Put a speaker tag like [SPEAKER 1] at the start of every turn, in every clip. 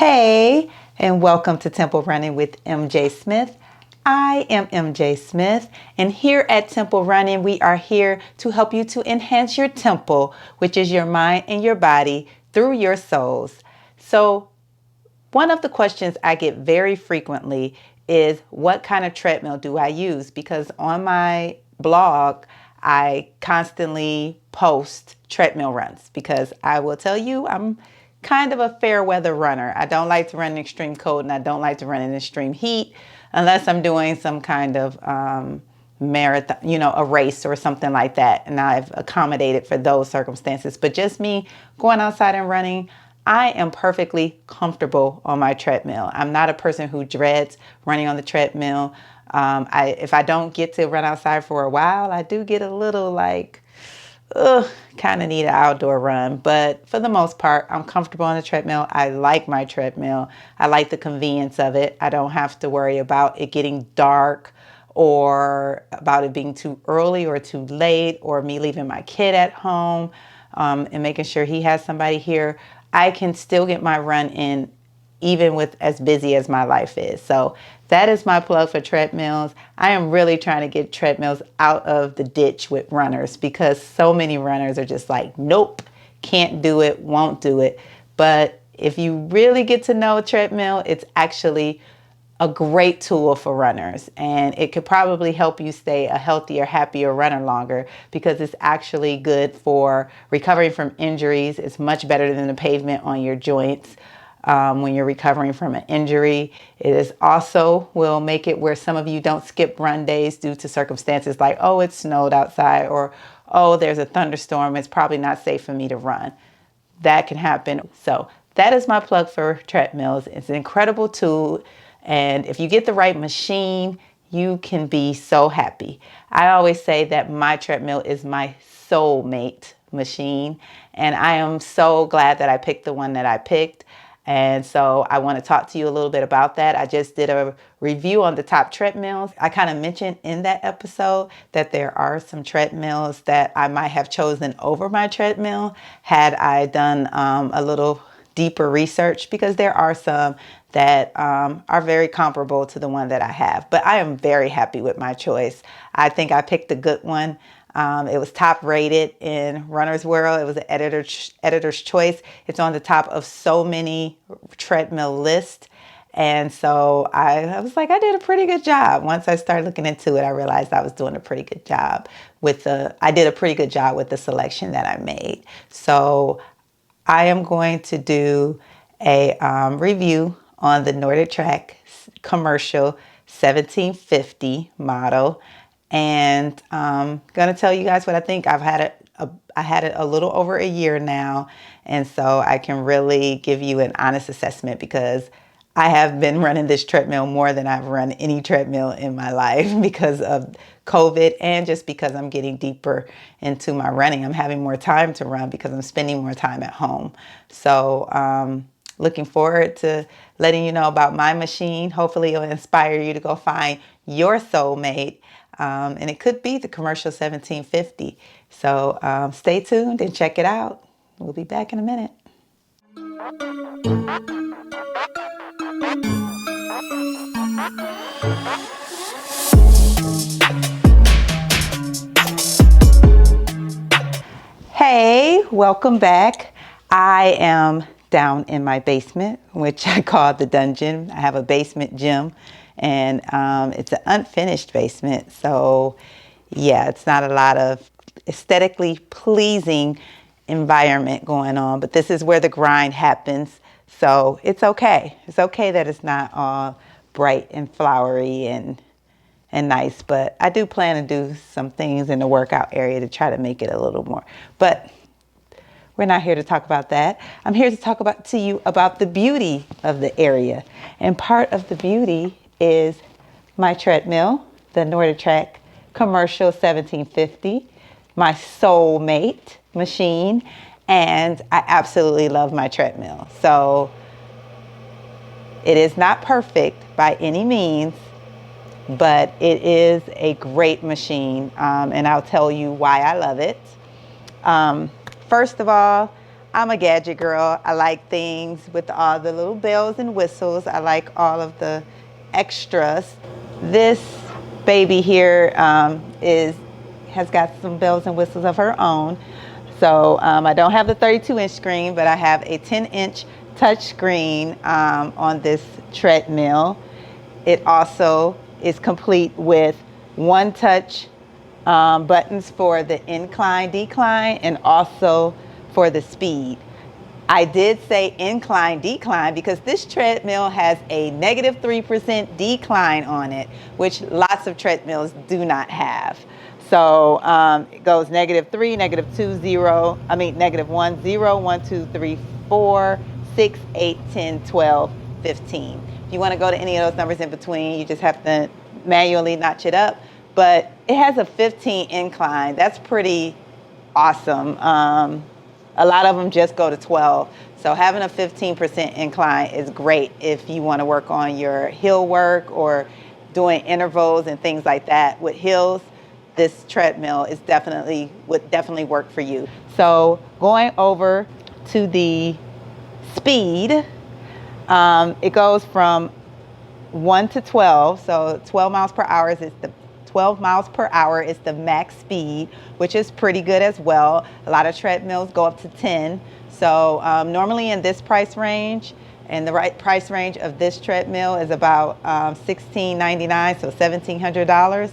[SPEAKER 1] Hey, and welcome to Temple Running with MJ Smith. I am MJ Smith, and here at Temple Running, we are here to help you to enhance your temple, which is your mind and your body, through your souls. So, one of the questions I get very frequently is, what kind of treadmill do I use? Because on my blog, I constantly post treadmill runs because I will tell you I'm kind of a fair weather runner. I don't like to run in extreme cold and I don't like to run in extreme heat unless I'm doing some kind of marathon, a race or something like that. And I've accommodated for those circumstances. But just me going outside and running, I am perfectly comfortable on my treadmill. I'm not a person who dreads running on the treadmill. If I don't get to run outside for a while, I do get a little like, kind of need an outdoor run. But for the most part, I'm comfortable on the treadmill. I like my treadmill. I like the convenience of it. I don't have to worry about it getting dark or about it being too early or too late or me leaving my kid at home and making sure he has somebody here. I can still get my run in even with as busy as my life is. So that is my plug for treadmills. I am really trying to get treadmills out of the ditch with runners because so many runners are just like, nope, can't do it, won't do it. But if you really get to know a treadmill, it's actually a great tool for runners, and it could probably help you stay a healthier, happier runner longer because it's actually good for recovering from injuries. It's much better than the pavement on your joints. When you're recovering from an injury. It is also will make it where some of you don't skip run days due to circumstances like, oh, it snowed outside, or, oh, there's a thunderstorm. It's probably not safe for me to run. That can happen. So that is my plug for treadmills. It's an incredible tool. And if you get the right machine, you can be so happy. I always say that my treadmill is my soulmate machine. And I am so glad that I picked the one that I picked. And so I want to talk to you a little bit about that. I just did a review on the top treadmills. I kind of mentioned in that episode that there are some treadmills that I might have chosen over my treadmill had I done a little deeper research, because there are some that are very comparable to the one that I have. But I am very happy with my choice. I think I picked a good one. It was top rated in Runner's World. It was an editor's choice. It's on the top of so many treadmill lists. And so I was like, I did a pretty good job. Once I started looking into it, I realized I was doing a pretty good job I did a pretty good job with the selection that I made. So I am going to do a review on the NordicTrack Commercial 1750 model. And I'm going to tell you guys what I think. I had it a little over a year now, and so I can really give you an honest assessment because I have been running this treadmill more than I've run any treadmill in my life because of COVID and just because I'm getting deeper into my running. I'm having more time to run because I'm spending more time at home. So looking forward to letting you know about my machine. Hopefully it'll inspire you to go find your soulmate. And it could be the Commercial 1750. So stay tuned and check it out. We'll be back in a minute. Hey, welcome back. I am down in my basement, which I call the dungeon. I have a basement gym. And it's an unfinished basement. So yeah, it's not a lot of aesthetically pleasing environment going on. But this is where the grind happens. So it's okay. It's okay that it's not all bright and flowery and nice. But I do plan to do some things in the workout area to try to make it a little more. But we're not here to talk about that. I'm here to talk to you about the beauty of the area. And part of the beauty is my treadmill, the NordicTrack Commercial 1750, my soulmate machine, and I absolutely love my treadmill. So it is not perfect by any means, but it is a great machine, and I'll tell you why I love it. First of all, I'm a gadget girl. I like things with all the little bells and whistles. I like all of the extras. This baby here has got some bells and whistles of her own. So I don't have the 32-inch screen, but I have a 10-inch touch screen on this treadmill. It also is complete with one-touch buttons for the incline, decline, and also for the speed. I did say incline, decline because this treadmill has a -3% decline on it, which lots of treadmills do not have. So it goes -3, -2, 0, -1, 0, 1, 2, 3, 4, 6, 8, 10, 12, 15. If you want to go to any of those numbers in between, you just have to manually notch it up. But it has a 15 incline. That's pretty awesome. A lot of them just go to 12. So having a 15% incline is great if you want to work on your hill work or doing intervals and things like that. With hills, this treadmill would definitely work for you. So going over to the speed, it goes from 1 to 12. So 12 miles per hour is the 12 miles per hour is the max speed, which is pretty good as well. A lot of treadmills go up to 10. So normally in this price range, and the right price range of this treadmill is about $16.99, so $1,700.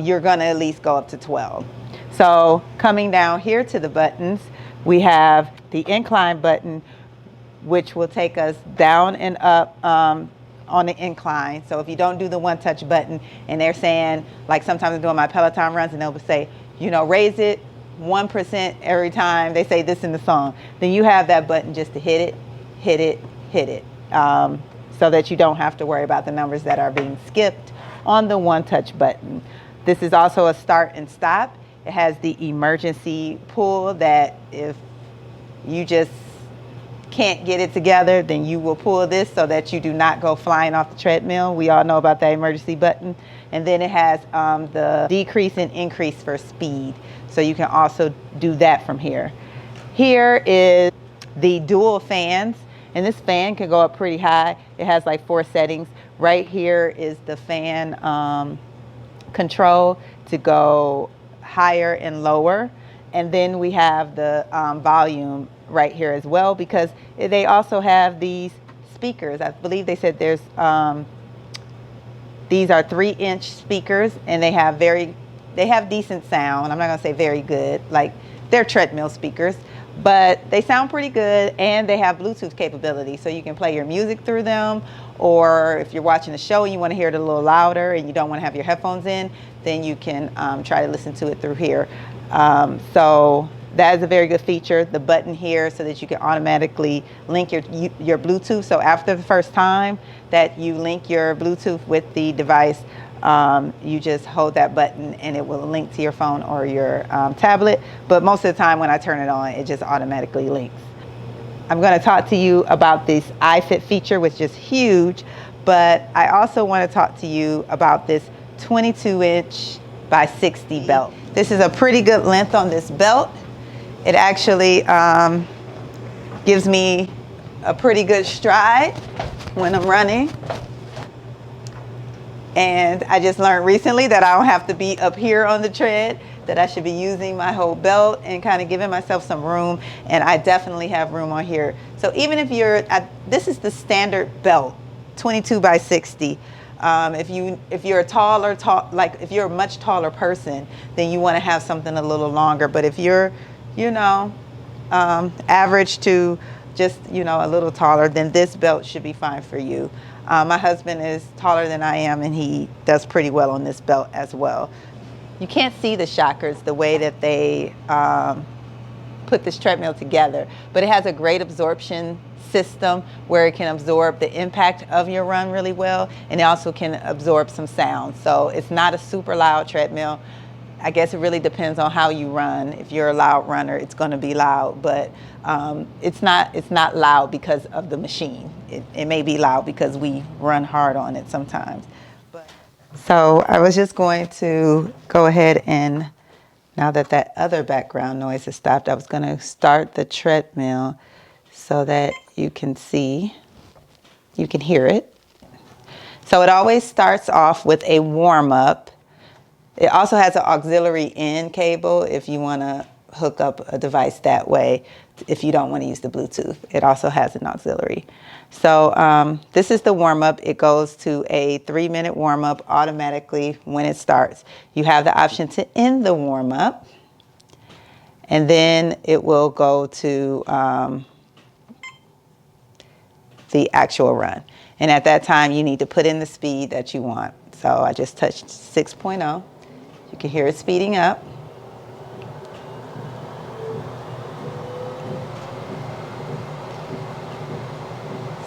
[SPEAKER 1] You're gonna at least go up to 12. So coming down here to the buttons, we have the incline button, which will take us down and up on the incline. So if you don't do the one touch button, and they're saying, like sometimes I'm doing my Peloton runs and they'll say, raise it 1% every time they say this in the song, then you have that button just to hit it, hit it, hit it, so that you don't have to worry about the numbers that are being skipped on the one touch button. This is also a start and stop. It has the emergency pull that if you just can't get it together, then you will pull this so that you do not go flying off the treadmill. We all know about that emergency button. And then it has the decrease and increase for speed. So you can also do that from here. Here is the dual fans, and this fan can go up pretty high. It has like 4 settings. Right here is the fan control to go higher and lower. And then we have the volume right here as well, because they also have these speakers. I believe they said there's these are 3-inch speakers, and they have decent sound. I'm not gonna say very good, like they're treadmill speakers, but they sound pretty good, and they have Bluetooth capability, so you can play your music through them, or if you're watching a show and you want to hear it a little louder and you don't want to have your headphones in, then you can try to listen to it through here. So that is a very good feature. The button here so that you can automatically link your Bluetooth. So after the first time that you link your Bluetooth with the device, you just hold that button and it will link to your phone or your tablet. But most of the time when I turn it on, it just automatically links. I'm going to talk to you about this iFit feature, which is huge, but I also want to talk to you about this 22-inch by 60 belt. This is a pretty good length on this belt. It actually gives me a pretty good stride when I'm running. And I just learned recently that I don't have to be up here on the tread, that I should be using my whole belt and kind of giving myself some room. And I definitely have room on here. So even if this is the standard belt, 22 by 60. If you're if you're a much taller person, then you want to have something a little longer. But if you're, average to just, a little taller, then this belt should be fine for you. My husband is taller than I am, and he does pretty well on this belt as well. You can't see the shockers the way that they put this treadmill together, but it has a great absorption system where it can absorb the impact of your run really well, and it also can absorb some sound. So it's not a super loud treadmill. I guess it really depends on how you run. If you're a loud runner, it's going to be loud, but it's not loud because of the machine. It may be loud because we run hard on it sometimes. So I was just going to go ahead and Now that that other background noise has stopped, I was going to start the treadmill so that you can see, you can hear it. So it always starts off with a warm-up. It also has an auxiliary in cable if you want to hook up a device that way. If you don't want to use the Bluetooth, it also has an auxiliary. So this is the warm-up. It goes to a 3-minute warm-up automatically when it starts. You have the option to end the warm-up, and then it will go to the actual run. And at that time, you need to put in the speed that you want. So I just touched 6.0. You can hear it speeding up.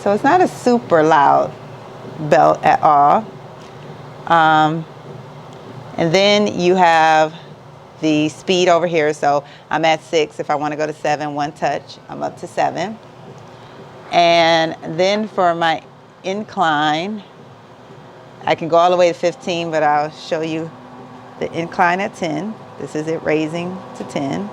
[SPEAKER 1] So it's not a super loud belt at all. And then you have the speed over here. So I'm at 6. If I want to go to 7, one touch, I'm up to 7. And then for my incline, I can go all the way to 15, but I'll show you the incline at 10. This is it raising to 10.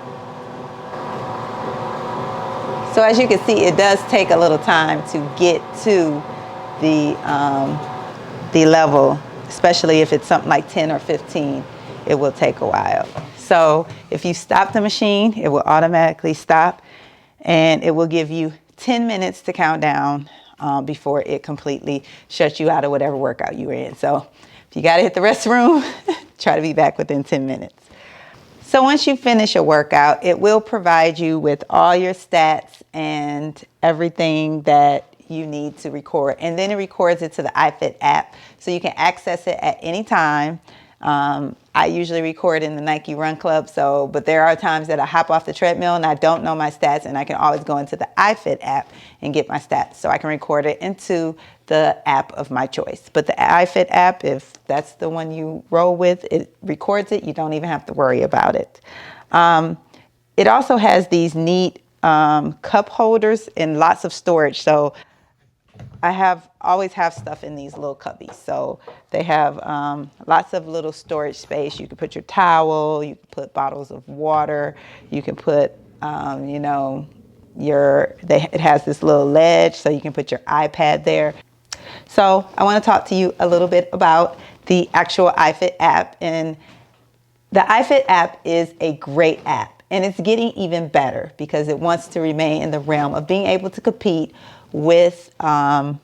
[SPEAKER 1] So as you can see, it does take a little time to get to the level, especially if it's something like 10 or 15, it will take a while. So if you stop the machine, it will automatically stop, and it will give you 10 minutes to count down before it completely shuts you out of whatever workout you were in. So if you gotta hit the restroom, try to be back within 10 minutes. So once you finish a workout, it will provide you with all your stats and everything that you need to record. And then it records it to the iFit app, so you can access it at any time. I usually record in the Nike Run Club, but there are times that I hop off the treadmill and I don't know my stats, and I can always go into the iFit app and get my stats. So I can record it into the app of my choice. But the iFit app, if that's the one you roll with, it records it. You don't even have to worry about it. It also has these neat cup holders and lots of storage. So I always have stuff in these little cubbies. So they have lots of little storage space. You can put your towel, you can put bottles of water, you can put, it has this little ledge so you can put your iPad there. So I want to talk to you a little bit about the actual iFit app. And the iFit app is a great app, and it's getting even better because it wants to remain in the realm of being able to compete with Peloton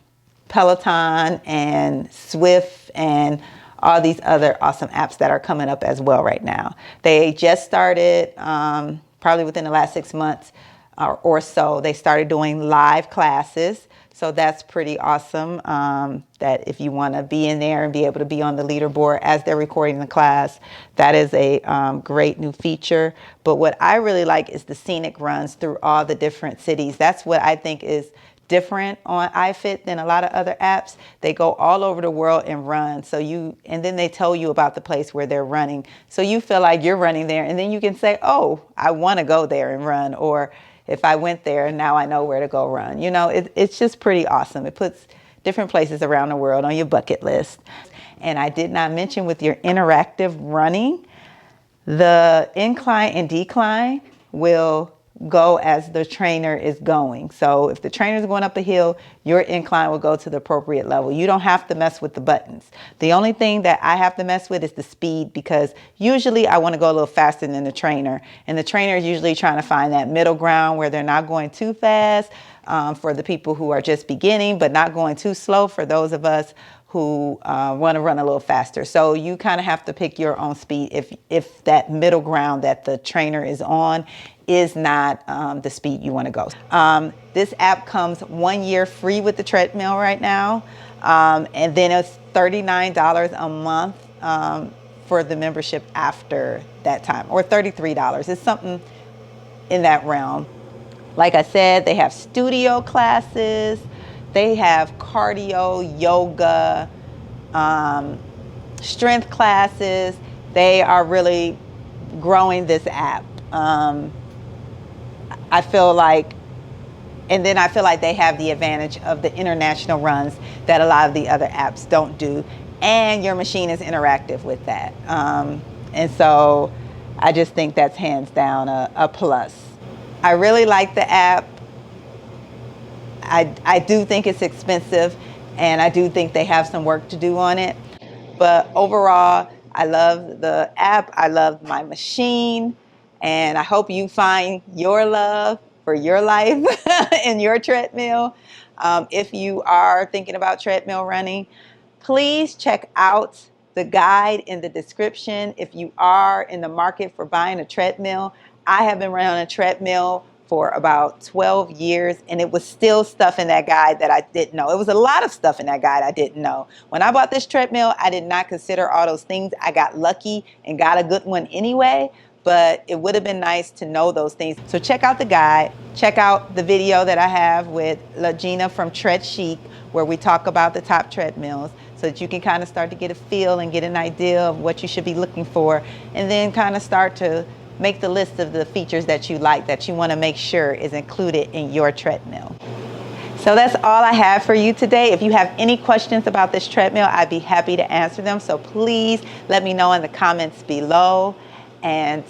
[SPEAKER 1] and Swift and all these other awesome apps that are coming up as well right now. They just started, probably within the last 6 months or so, they started doing live classes. So that's pretty awesome, that if you want to be in there and be able to be on the leaderboard as they're recording the class, that is a great new feature. But what I really like is the scenic runs through all the different cities. That's what I think is different on iFit than a lot of other apps. They go all over the world and run. And then they tell you about the place where they're running. So you feel like you're running there, and then you can say, oh, I want to go there and run. Or if I went there, now I know where to go run. It's just pretty awesome. It puts different places around the world on your bucket list. And I did not mention, with your interactive running, the incline and decline will go as the trainer is going. So if the trainer is going up a hill, your incline will go to the appropriate level. You don't have to mess with the buttons. The only thing that I have to mess with is the speed, because usually I want to go a little faster than the trainer. And the trainer is usually trying to find that middle ground where they're not going too fast for the people who are just beginning, but not going too slow for those of us who want to run a little faster. So you kind of have to pick your own speed if that middle ground that the trainer is on is not the speed you want to go. This app comes 1 year free with the treadmill right now, and then it's $39 a month for the membership after that time, or $33. It's something in that realm. Like I said, they have studio classes, they have cardio, yoga, strength classes. They are really growing this app. I feel like they have the advantage of the international runs that a lot of the other apps don't do. And your machine is interactive with that. And so I just think that's hands down a plus. I really like the app. I do think it's expensive, and I do think they have some work to do on it. But overall, I love the app. I love my machine. And I hope you find your love for your life and your treadmill. If you are thinking about treadmill running, please check out the guide in the description. If you are in the market for buying a treadmill, I have been running on a treadmill for about 12 years, and it was still stuff in that guide that I didn't know. It was a lot of stuff in that guide I didn't know. When I bought this treadmill, I did not consider all those things. I got lucky and got a good one anyway, but it would have been nice to know those things. So check out the guide. Check out the video that I have with Ludgina from Treadchic, where we talk about the top treadmills, so that you can kind of start to get a feel and get an idea of what you should be looking for, and then kind of start to make the list of the features that you like, that you want to make sure is included in your treadmill. So that's all I have for you today. If you have any questions about this treadmill, I'd be happy to answer them. So please let me know in the comments below, and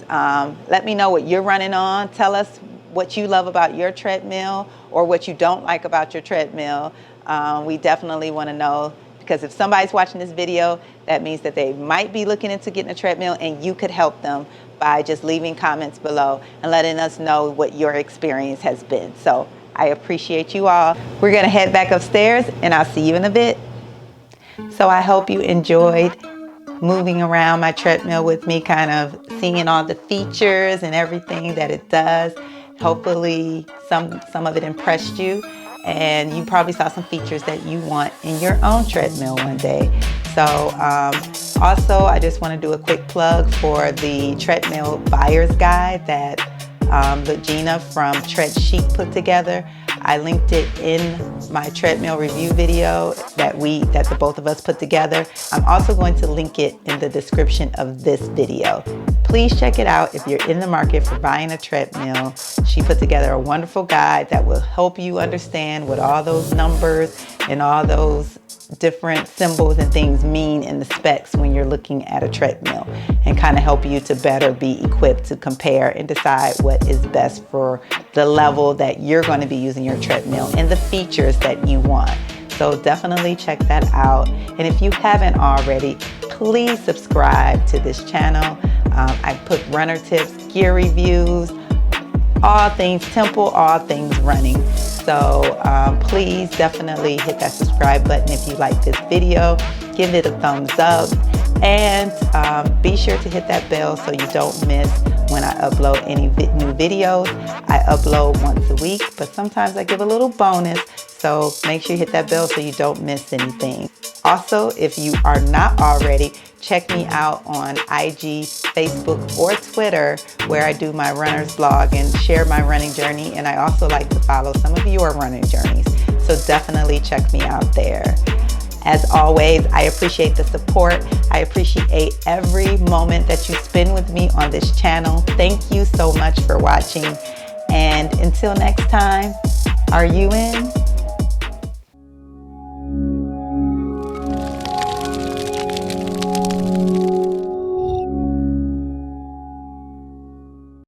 [SPEAKER 1] let me know what you're running on. Tell us what you love about your treadmill or what you don't like about your treadmill. We definitely want to know, because if somebody's watching this video, that means that they might be looking into getting a treadmill, and you could help them by just leaving comments below and letting us know what your experience has been. So I appreciate you all. We're gonna head back upstairs, and I'll see you in a bit. So I hope you enjoyed moving around my treadmill with me, kind of seeing all the features and everything that it does. Hopefully some of it impressed you, and you probably saw some features that you want in your own treadmill one day. So also, I just want to do a quick plug for the treadmill buyer's guide that Ludgina from Treadchic put together. I linked it in my treadmill review video that the both of us put together. I'm also going to link it in the description of this video. Please check it out if you're in the market for buying a treadmill. She put together a wonderful guide that will help you understand what all those numbers and all those different symbols and things mean in the specs when you're looking at a treadmill, and kind of help you to better be equipped to compare and decide what is best for the level that you're going to be using your treadmill and the features that you want. So definitely check that out. And if you haven't already, please subscribe to this channel. I put runner tips, gear reviews, all things temple, all things running. So please definitely hit that subscribe button if you like this video. Give it a thumbs up, and be sure to hit that bell so you don't miss when I upload any new videos. I upload once a week, but sometimes I give a little bonus, so make sure you hit that bell so you don't miss anything. Also, if you are not already, check me out on IG, Facebook, or Twitter, where I do my runner's blog and share my running journey. And I also like to follow some of your running journeys. So definitely check me out there. As always, I appreciate the support. I appreciate every moment that you spend with me on this channel. Thank you so much for watching. And until next time, are you in?